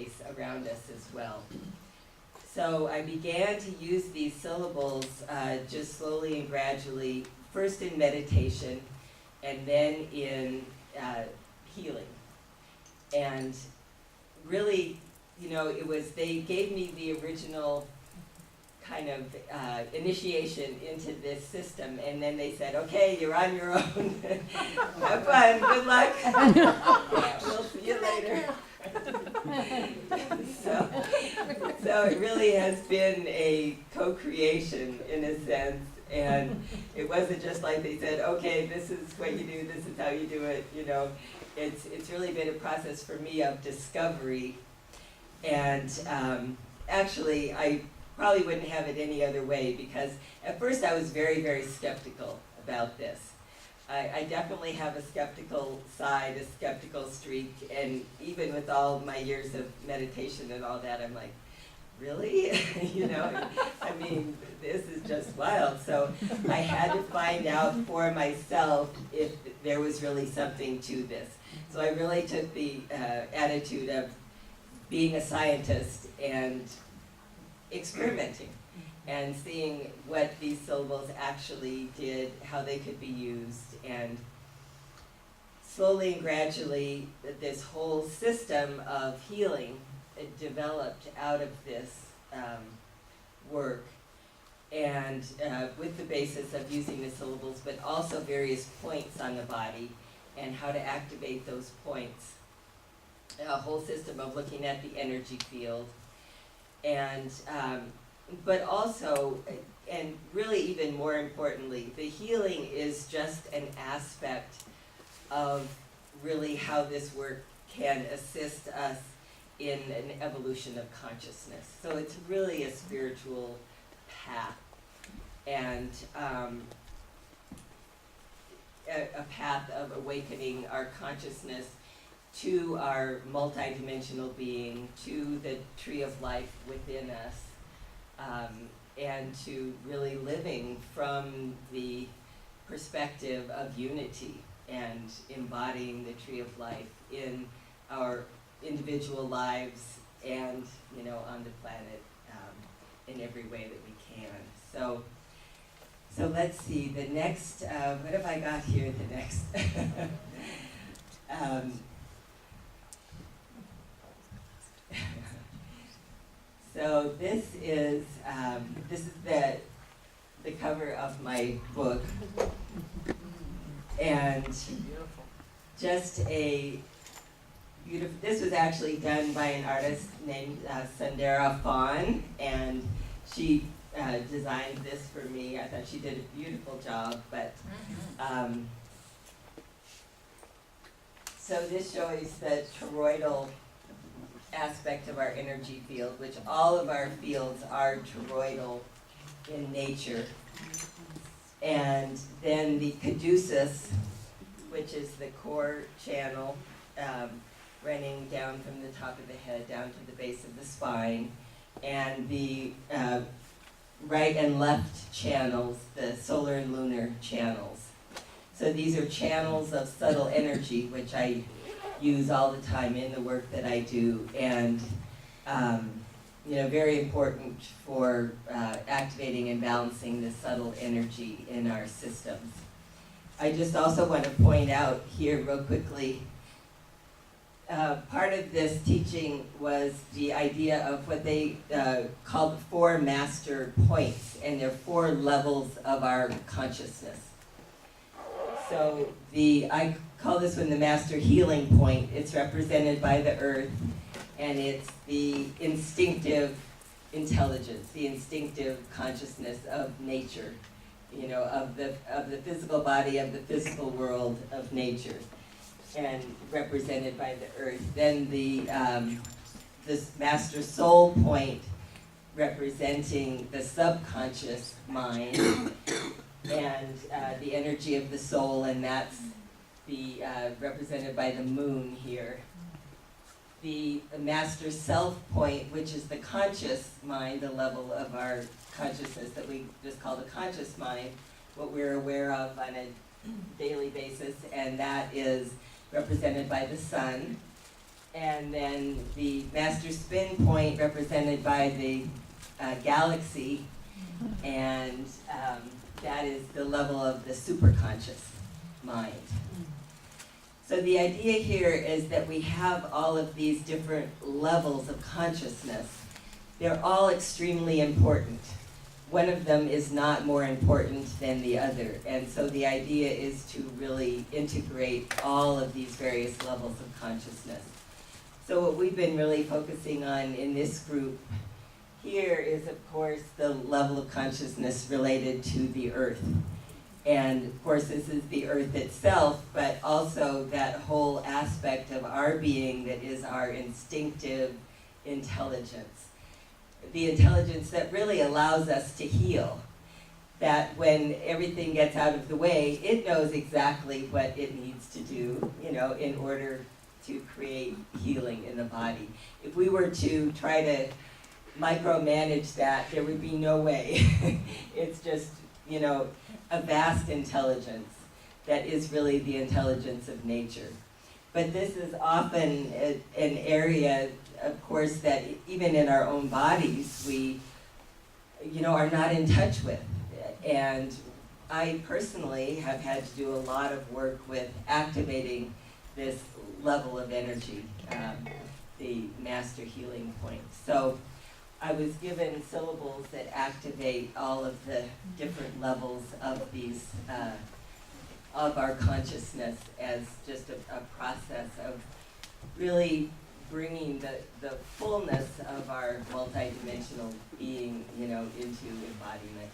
space around us as well. So I began to use these syllables just slowly and gradually, first in meditation and then in healing. And really, they gave me the original kind of initiation into this system, and then they said, okay, you're on your own. Have fun, good luck. We'll see you later. So it really has been a co-creation in a sense, and it wasn't just like they said, okay, this is what you do, this is how you do it, It's really been a process for me of discovery, and actually I probably wouldn't have it any other way, because at first I was very, very skeptical about this. I definitely have a skeptical side, a skeptical streak, and even with all my years of meditation and all that, I'm like, really? I mean, this is just wild. So I had to find out for myself if there was really something to this. So I really took the attitude of being a scientist and experimenting and seeing what these syllables actually did, how they could be used, and slowly and gradually this whole system of healing developed out of this work, and with the basis of using the syllables, but also various points on the body and how to activate those points. A whole system of looking at the energy field, and but also, and really even more importantly, the healing is just an aspect of really how this work can assist us in an evolution of consciousness. So it's really a spiritual path, and a path of awakening our consciousness to our multidimensional being, to the tree of life within us, and to really living from the perspective of unity and embodying the tree of life in our individual lives and, on the planet in every way that we can. So let's see, the next, what have I got here, the next? So this is the cover of my book, and just a beautiful. This was actually done by an artist named Sundara Fawn, and she designed this for me. I thought she did a beautiful job, but. So this shows the toroidal aspect of our energy field, which all of our fields are toroidal in nature. And then the caduceus, which is the core channel, running down from the top of the head down to the base of the spine, and the right and left channels, the solar and lunar channels. So these are channels of subtle energy, which I use all the time in the work that I do, and very important for activating and balancing the subtle energy in our systems. I just also want to point out here real quickly, part of this teaching was the idea of what they call the 4 master points, and they're 4 levels of our consciousness. So I call this one the master healing point. It's represented by the earth, and it's the instinctive intelligence, the instinctive consciousness of nature, of the physical body, of the physical world of nature, and represented by the earth. Then this master soul point, representing the subconscious mind, and the energy of the soul, and that's represented by the moon here. The master self point, which is the conscious mind, the level of our consciousness that we just call the conscious mind, what we're aware of on a daily basis, and that is represented by the sun. And then the master spin point represented by the galaxy, and that is the level of the superconscious mind. So the idea here is that we have all of these different levels of consciousness. They're all extremely important. One of them is not more important than the other. And so the idea is to really integrate all of these various levels of consciousness. So what we've been really focusing on in this group here is, of course, the level of consciousness related to the earth. And of course, this is the earth itself, but also that whole aspect of our being that is our instinctive intelligence. The intelligence that really allows us to heal. That when everything gets out of the way, it knows exactly what it needs to do, in order to create healing in the body. If we were to try to micromanage that, there would be no way. It's just, a vast intelligence that is really the intelligence of nature. But this is often an area, of course, that even in our own bodies, we, are not in touch with. And I personally have had to do a lot of work with activating this level of energy, the master healing point. So I was given syllables that activate all of the different levels of these, of our consciousness as just a process of really bringing the fullness of our multidimensional being, into embodiment.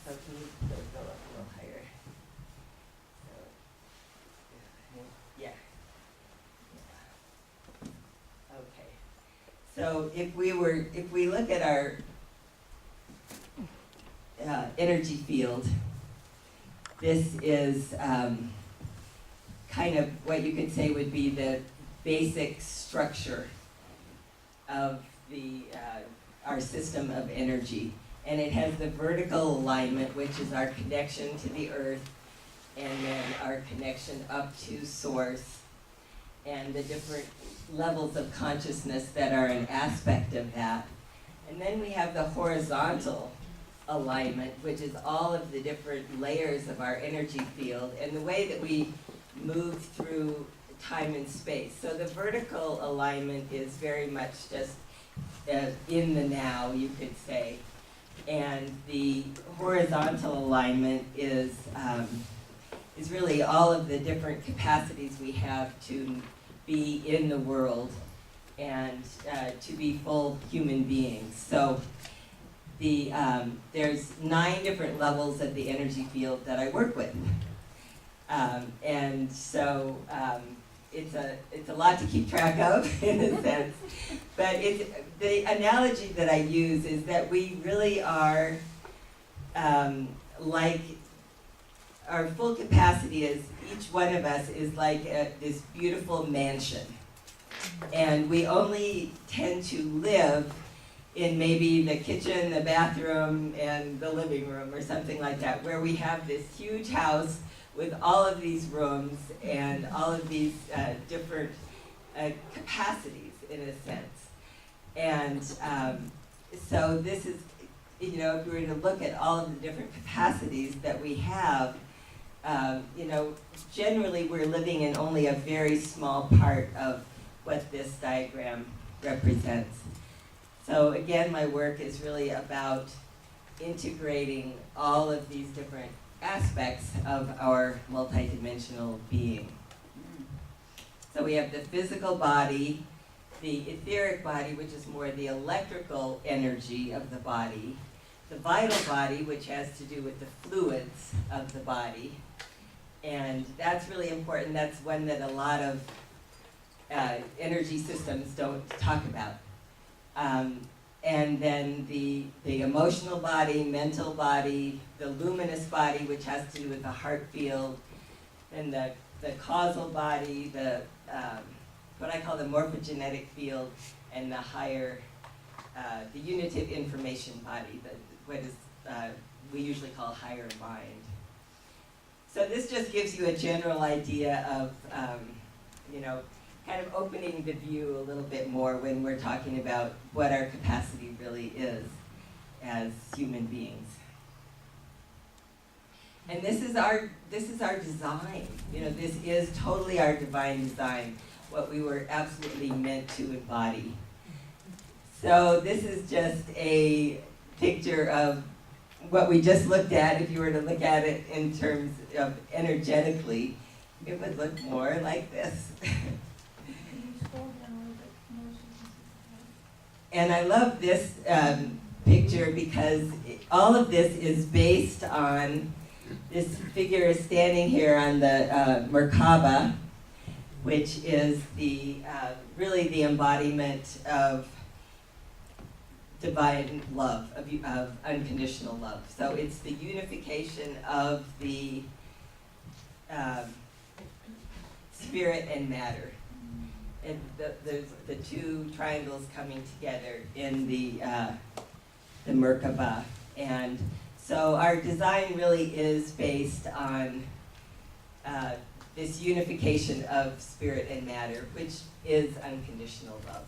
So can you go up a little higher? Yeah. Okay. So if we look at our energy field, this is kind of what you could say would be the basic structure of our system of energy. And it has the vertical alignment, which is our connection to the earth, and then our connection up to source, and the different levels of consciousness that are an aspect of that. And then we have the horizontal alignment, which is all of the different layers of our energy field and the way that we move through time and space. So the vertical alignment is very much just in the now, you could say. And the horizontal alignment is really all of the different capacities we have to be in the world and to be full human beings. So there's 9 different levels of the energy field that I work with. And so it's a lot to keep track of in a sense. But the analogy that I use is that we really are like our full capacity is, each one of us is like this beautiful mansion. And we only tend to live in maybe the kitchen, the bathroom, and the living room or something like that, where we have this huge house with all of these rooms and all of these different capacities, in a sense. And so this is, if we were to look at all of the different capacities that we have, generally we're living in only a very small part of what this diagram represents. So again, my work is really about integrating all of these different aspects of our multidimensional being. So we have the physical body, the etheric body, which is more the electrical energy of the body, the vital body, which has to do with the fluids of the body. And that's really important. That's one that a lot of energy systems don't talk about. And then the emotional body, mental body, the luminous body, which has to do with the heart field, and the causal body, what I call the morphogenetic field, and the higher, the unitive information body, what is we usually call higher mind. So this just gives you a general idea of, kind of opening the view a little bit more when we're talking about what our capacity really is as human beings. And this is our design. This is totally our divine design, what we were absolutely meant to embody. So this is just a picture of what we just looked at. If you were to look at it in terms of energetically, it would look more like this. And I love this picture because all of this is based on this figure standing here on the Merkaba, which is really the embodiment of divine love, of unconditional love. So it's the unification of the spirit and matter. And the two triangles coming together in the Merkaba. And so our design really is based on this unification of spirit and matter, which is unconditional love.